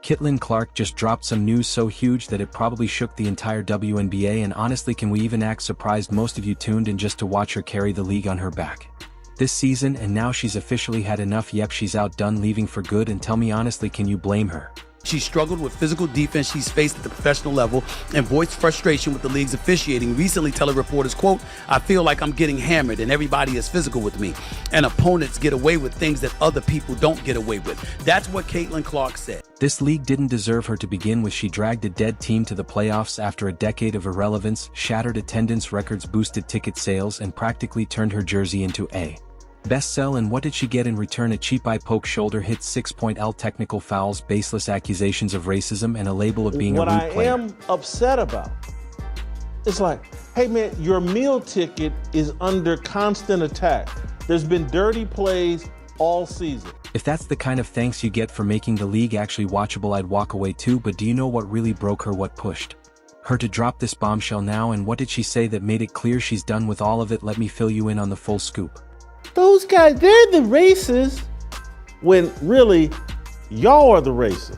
Caitlin Clark just dropped some news so huge that it probably shook the entire WNBA, and honestly, can we even act surprised most of you tuned in just to watch her carry the league on her back this season, and now she's officially had enough. Yep, she's outdone, leaving for good, and tell me honestly, can you blame her? She struggled with physical defense she's faced at the professional level and voiced frustration with the league's officiating, recently telling reporters, quote, "I feel like I'm getting hammered and everybody is physical with me, and opponents get away with things that other people don't get away with." That's what Caitlin Clark said. This league didn't deserve her to begin with. She dragged a dead team to the playoffs after a decade of irrelevance, shattered attendance records, boosted ticket sales, and practically turned her jersey into a BOMBSHELL. And what did she get in return? A cheap eye poke, shoulder hits, 6-point technical fouls, baseless accusations of racism, and a label of being a rude player. What I am upset about, it's like, hey man, your meal ticket is under constant attack. There's been dirty plays all season. If that's the kind of thanks you get for making the league actually watchable, I'd walk away too. But do you know what really broke her, what pushed her to drop this bombshell now? And what did she say that made it clear she's done with all of it? Let me fill you in on the full scoop. Those guys, they're the racists, when really, y'all are the racists.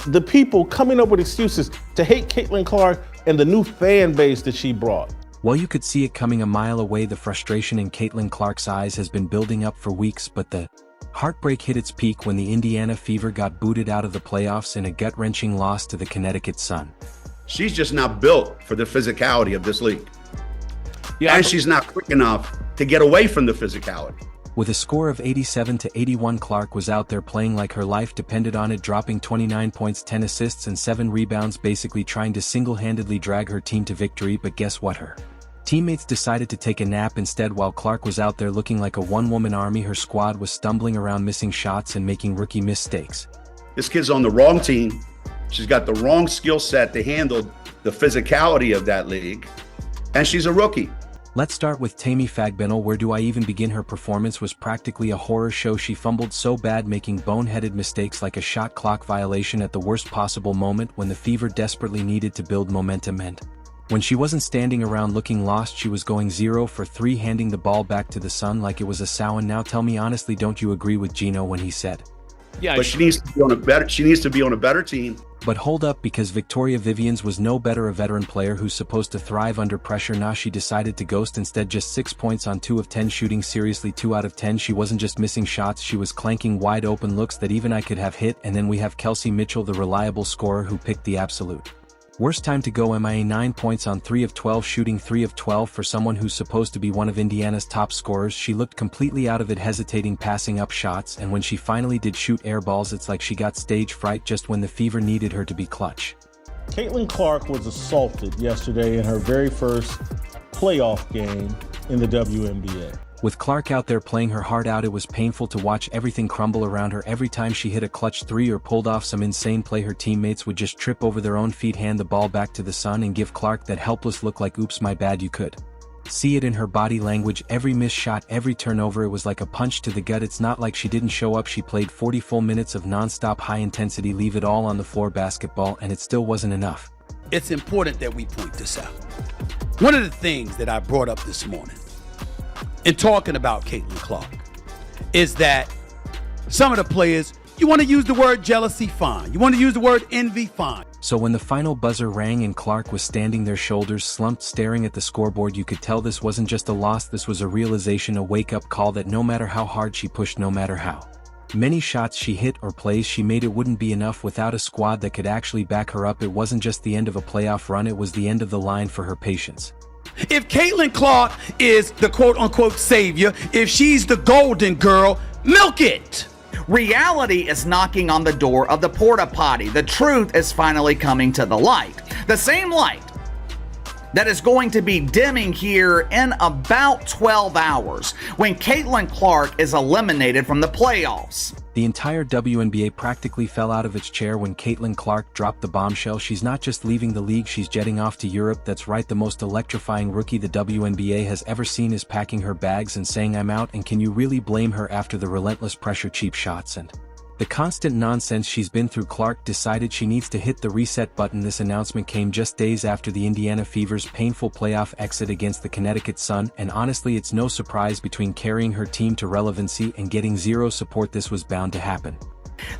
The people coming up with excuses to hate Caitlin Clark and the new fan base that she brought. Well, you could see it coming a mile away. The frustration in Caitlin Clark's eyes has been building up for weeks, but the heartbreak hit its peak when the Indiana Fever got booted out of the playoffs in a gut-wrenching loss to the Connecticut Sun. She's just not built for the physicality of this league. Yeah, and she's not quick enough to get away from the physicality. With a score of 87-81, Clark was out there playing like her life depended on it, dropping 29 points, 10 assists, and 7 rebounds, basically trying to single-handedly drag her team to victory. But guess what? Her teammates decided to take a nap instead. While Clark was out there looking like a one-woman army, her squad was stumbling around, missing shots and making rookie mistakes. This kid's on the wrong team. She's got the wrong skill set to handle the physicality of that league, and she's a rookie. Let's start with Tammy Fagbenel. Where do I even begin? Her performance was practically a horror show. She fumbled so bad, making boneheaded mistakes like a shot clock violation at the worst possible moment when the Fever desperately needed to build momentum, and when she wasn't standing around looking lost, she was going 0 for 3, handing the ball back to the Sun like it was a sow. And now tell me honestly, don't you agree with Gino when he said, yeah, but she needs to be on a better team. But hold up, because Victoria Vivians was no better, a veteran player who's supposed to thrive under pressure. Nah, she decided to ghost instead. Just 6 points on 2 of 10 shooting. Seriously, 2 out of 10. She wasn't just missing shots, she was clanking wide open looks that even I could have hit. And then we have Kelsey Mitchell, the reliable scorer, who picked the absolute worst time to go. MIA 9 points on 3 of 12 shooting, 3 of 12 for someone who's supposed to be one of Indiana's top scorers. She looked completely out of it, hesitating, passing up shots, and when she finally did shoot air balls, it's like she got stage fright just when the Fever needed her to be clutch. Caitlin Clark was assaulted yesterday in her very first playoff game in the WNBA. With Clark out there playing her heart out, it was painful to watch everything crumble around her. Every time she hit a clutch 3 or pulled off some insane play, her teammates would just trip over their own feet, hand the ball back to the Sun, and give Clark that helpless look like, oops, my bad. You could see it in her body language. Every missed shot, every turnover, it was like a punch to the gut. It's not like she didn't show up. She played 40 full minutes of non-stop high intensity, leave it all on the floor basketball, and it still wasn't enough. It's important that we point this out. One of the things that I brought up this morning in talking about Caitlin Clark is that some of the players, you want to use the word jealousy, fine. You want to use the word envy, fine. So when the final buzzer rang and Clark was standing there, shoulders slumped, staring at the scoreboard, you could tell this wasn't just a loss, this was a realization, a wake-up call that no matter how hard she pushed, no matter how many shots she hit or plays she made, it wouldn't be enough without a squad that could actually back her up. It wasn't just the end of a playoff run, it was the end of the line for her patience. If Caitlin Clark is the quote-unquote savior, if she's the golden girl, milk it! Reality is knocking on the door of the porta potty. The truth is finally coming to the light. The same light that is going to be dimming here in about 12 hours when Caitlin Clark is eliminated from the playoffs. The entire WNBA practically fell out of its chair when Caitlin Clark dropped the bombshell. She's not just leaving the league, she's jetting off to Europe. That's right, the most electrifying rookie the WNBA has ever seen is packing her bags and saying, I'm out. And can you really blame her after the relentless pressure, cheap shots, and the constant nonsense she's been through? Clark decided she needs to hit the reset button. This announcement came just days after the Indiana Fever's painful playoff exit against the Connecticut Sun, and honestly, it's no surprise. Between carrying her team to relevancy and getting zero support, this was bound to happen.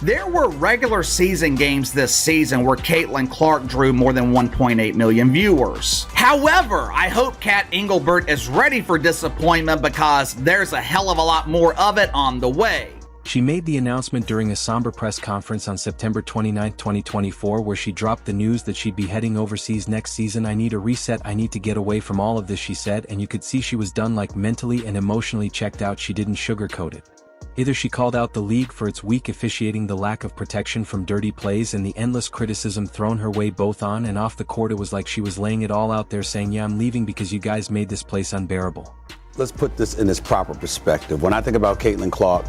There were regular season games this season where Caitlin Clark drew more than 1.8 million viewers. However, I hope Kat Engelbert is ready for disappointment because there's a hell of a lot more of it on the way. She made the announcement during a somber press conference on September 29, 2024, where she dropped the news that she'd be heading overseas next season. "I need a reset, I need to get away from all of this," she said, and you could see she was done, like mentally and emotionally checked out. She didn't sugarcoat it. Either she called out the league for its weak officiating, the lack of protection from dirty plays, and the endless criticism thrown her way both on and off the court. It was like she was laying it all out there saying, "Yeah, I'm leaving because you guys made this place unbearable." Let's put this in its proper perspective. When I think about Caitlin Clark,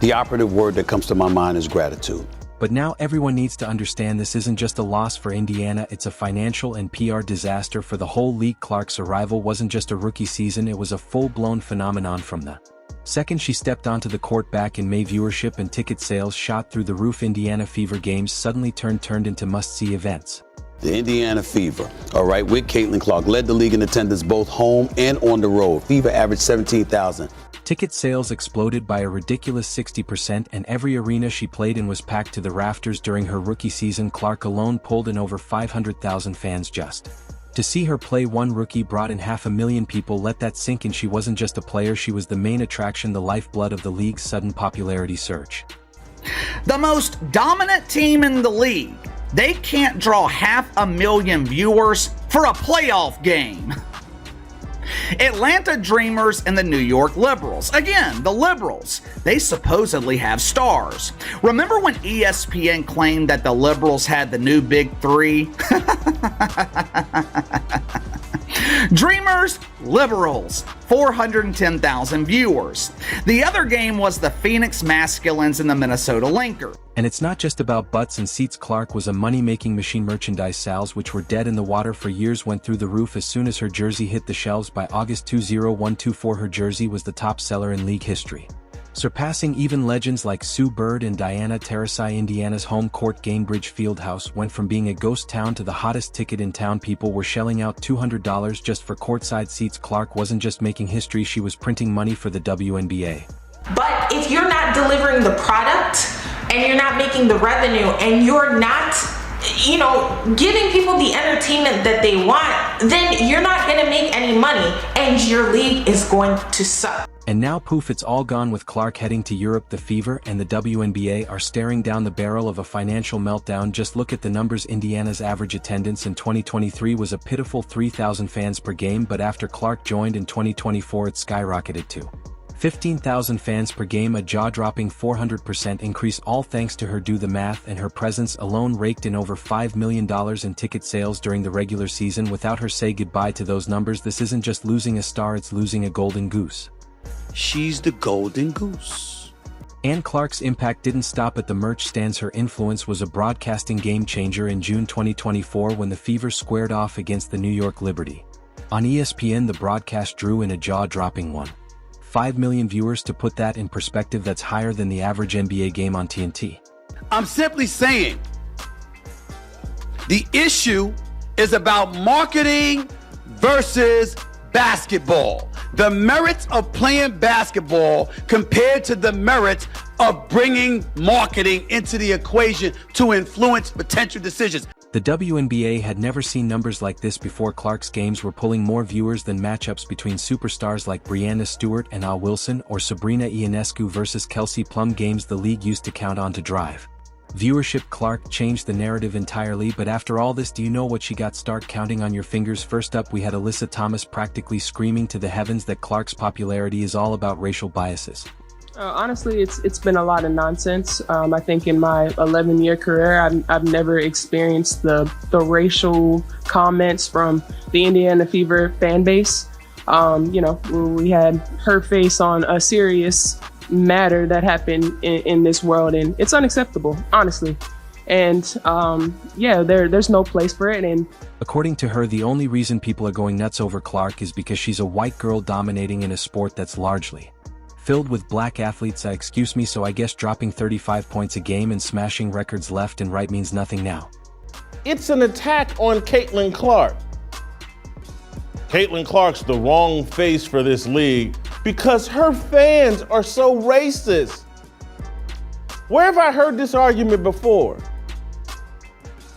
the operative word that comes to my mind is gratitude. But now everyone needs to understand this isn't just a loss for Indiana, it's a financial and PR disaster for the whole league. Clark's arrival wasn't just a rookie season, it was a full-blown phenomenon from the second she stepped onto the court back in May. Viewership and ticket sales shot through the roof. Indiana Fever games suddenly turned into must-see events. The Indiana Fever, all right, with Caitlin Clark, led the league in attendance both home and on the road. Fever averaged 17,000. Ticket sales exploded by a ridiculous 60%, and every arena she played in was packed to the rafters. During her rookie season, Clark alone pulled in over 500,000 fans just to see her play. One rookie brought in 500,000 people. Let that sink in. She wasn't just a player, she was the main attraction, the lifeblood of the league's sudden popularity surge. The most dominant team in the league, they can't draw 500,000 viewers for a playoff game. Atlanta Dreamers and the New York Liberals. Again, the Liberals, they supposedly have stars. Remember when ESPN claimed that the Liberals had the new Big Three? Dreamers, Liberals, 410,000 viewers. The other game was the Phoenix Masculines and the Minnesota Linker. And it's not just about butts and seats. Clark was a money-making machine. Merchandise sales, which were dead in the water for years, went through the roof as soon as her jersey hit the shelves. By August 2024, her jersey was the top seller in league history, surpassing even legends like Sue Bird and Diana Taurasi. Indiana's home court, Gainbridge Fieldhouse, went from being a ghost town to the hottest ticket in town. People were shelling out $200 just for courtside seats. Clark wasn't just making history, she was printing money for the WNBA. But if you're not delivering the product and you're not making the revenue and you're not, giving people the entertainment that they want, then you're not going to make any money and your league is going to suck. And now poof, it's all gone. With Clark heading to Europe, the Fever and the WNBA are staring down the barrel of a financial meltdown. Just look at the numbers. Indiana's average attendance in 2023 was a pitiful 3,000 fans per game, but after Clark joined in 2024 it skyrocketed to 15,000 fans per game, a jaw-dropping 400% increase, all thanks to her. Do the math, and her presence alone raked in over $5 million in ticket sales during the regular season. Without her, say goodbye to those numbers. This isn't just losing a star, it's losing a golden goose. She's the golden goose. And Clark's impact didn't stop at the merch stands. Her influence was a broadcasting game-changer in June 2024 when the Fever squared off against the New York Liberty. On ESPN, the broadcast drew in a jaw-dropping 1.5 million viewers. To put that in perspective, that's higher than the average NBA game on TNT. I'm simply saying the issue is about marketing versus basketball. The merits of playing basketball compared to the merits of bringing marketing into the equation to influence potential decisions. The WNBA had never seen numbers like this before. Clark's games were pulling more viewers than matchups between superstars like Breanna Stewart and Al Wilson or Sabrina Ionescu versus Kelsey Plum, games the league used to count on to drive viewership. Clark changed the narrative entirely. But after all this, do you know what she got? Start counting on your fingers. First up, we had Alyssa Thomas practically screaming to the heavens that Clark's popularity is all about racial biases. Honestly, it's been a lot of nonsense. I think in my 11-year career, I've never experienced the racial comments from the Indiana Fever fan base. We had her face on a serious matter that happened in this world, and it's unacceptable, honestly. And there's no place for it. And according to her, the only reason people are going nuts over Clark is because she's a white girl dominating in a sport that's largely filled with black athletes. So I guess dropping 35 points a game and smashing records left and right means nothing now. It's an attack on Caitlin Clark. Caitlin Clark's the wrong face for this league because her fans are so racist. Where have I heard this argument before?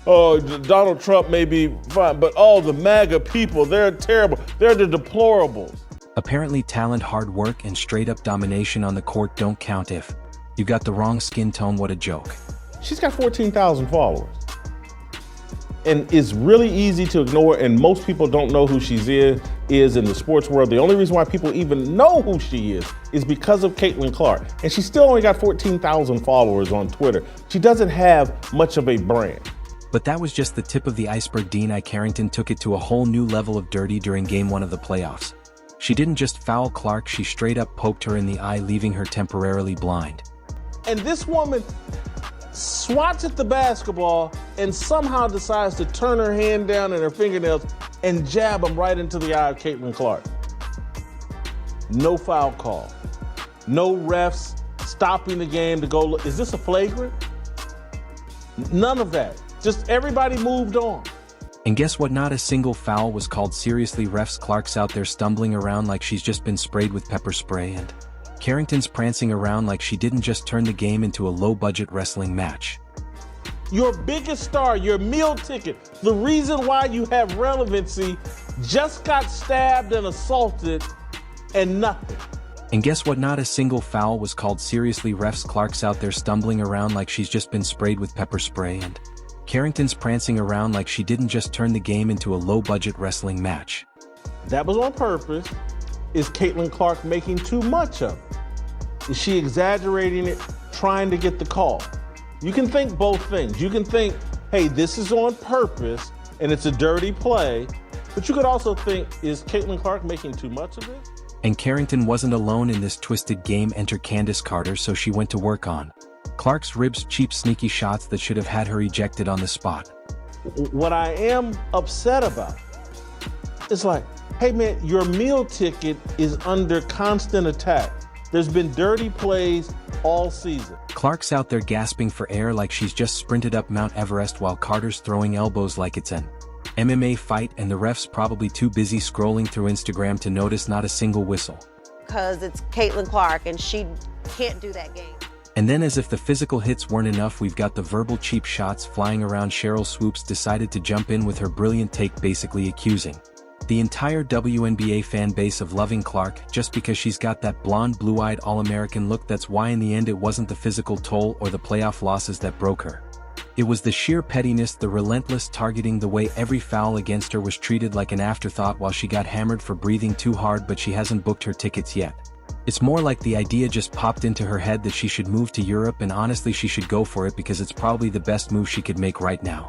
Oh, Donald Trump may be fine, but all the MAGA people, they're terrible. They're the deplorables. Apparently talent, hard work, and straight-up domination on the court don't count if you got the wrong skin tone. What a joke. She's got 14,000 followers. And it's really easy to ignore, and most people don't know who she is in the sports world. The only reason why people even know who she is because of Caitlin Clark. And she still only got 14,000 followers on Twitter. She doesn't have much of a brand. But that was just the tip of the iceberg. Dean Carrington took it to a whole new level of dirty during Game 1 of the playoffs. She didn't just foul Clark, she straight up poked her in the eye, leaving her temporarily blind. And this woman swats at the basketball and somehow decides to turn her hand down and her fingernails and jab them right into the eye of Caitlin Clark. No foul call. No refs stopping the game to go look. Is this a flagrant? None of that. Just everybody moved on. And guess what? Not a single foul was called. Seriously, refs. Clark's out there stumbling around like she's just been sprayed with pepper spray, and Carrington's prancing around like she didn't just turn the game into a low-budget wrestling match. Your biggest star, your meal ticket, the reason why you have relevancy, just got stabbed and assaulted and nothing. And guess what? Not a single foul was called. Seriously, refs. Clark's out there stumbling around like she's just been sprayed with pepper spray, and Carrington's prancing around like she didn't just turn the game into a low-budget wrestling match. That was on purpose. Is Caitlin Clark making too much of it? Is she exaggerating it, trying to get the call? You can think both things. You can think, hey, this is on purpose and it's a dirty play, but you could also think, is Caitlin Clark making too much of this? And Carrington wasn't alone in this twisted game. Enter Candace Carter, so she went to work on Clark's ribs, cheap, sneaky shots that should have had her ejected on the spot. What I am upset about is like, hey man, your meal ticket is under constant attack. There's been dirty plays all season. Clark's out there gasping for air like she's just sprinted up Mount Everest, while Carter's throwing elbows like it's an MMA fight, and the ref's probably too busy scrolling through Instagram to notice not a single whistle. Because it's Caitlin Clark and she can't do that game. And then, as if the physical hits weren't enough, we've got the verbal cheap shots flying around. Cheryl Swoops decided to jump in with her brilliant take, basically accusing the entire WNBA fan base of loving Clark just because she's got that blonde, blue-eyed All-American look. That's why in the end it wasn't the physical toll or the playoff losses that broke her. It was the sheer pettiness, the relentless targeting, the way every foul against her was treated like an afterthought while she got hammered for breathing too hard, but she hasn't booked her tickets yet. It's more like the idea just popped into her head that she should move to Europe, and honestly she should go for it because it's probably the best move she could make right now.